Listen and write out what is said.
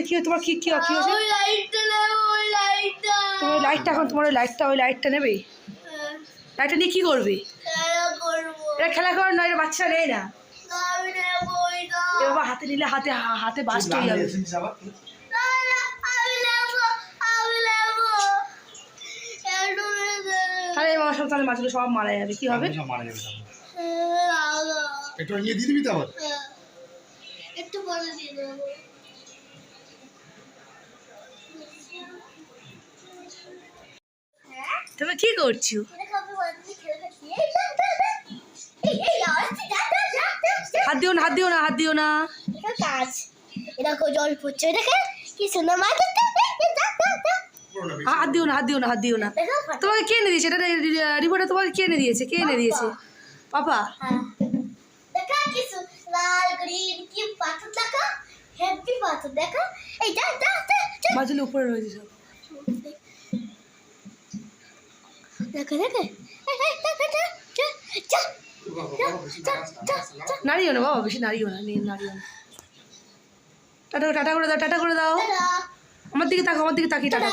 কি তোমার কি কি কি হচ্ছে? তোমার লাইটটা এখন তোমার ওই লাইটটা নেবে? লাইটটা নিয়ে কি করবে? এটা খেলা করার নয়, এটা বাচ্চা নেই না। এ বাবা হাতে নিলে হাতে বাস্ট হয়ে যাবে। তাহলে এই মাসে তাহলে মাছগুলো সব মারা যাবে, কি হবে? একটু নিয়ে দিয়ে দিবি তো আবার। একটু বড় দিয়ে দেবো। তুমি কি করছো? হাত দিও না, হাত দিও না, হাত দিও না। কাজ এরকম জল পড়ছে, দেখে কি সুন্দর মাছ। হাত দিও না, হাত দিও না, হাত দিও না। তোমাকে কে এনে দিয়েছে এটা? রিপোর্টে তোমাকে কে এনে দিয়েছে? কে এনে দিয়েছে? পাপা? দেখা কিছু লাল গ্রিন কি পাথর, দেখা হেভি পাথর, দেখা এই যা যা যা মাছগুলো উপরে রয়েছে সব। দেখা দেখে নাড়িও না বাবা, বেশি নাড়িও না, নাড়িও না। টাটা টাটা করে দাও, টাটা করে দাও। আমার দিকে তাকাও, আমার দিকে তাকিয়ে টাটা।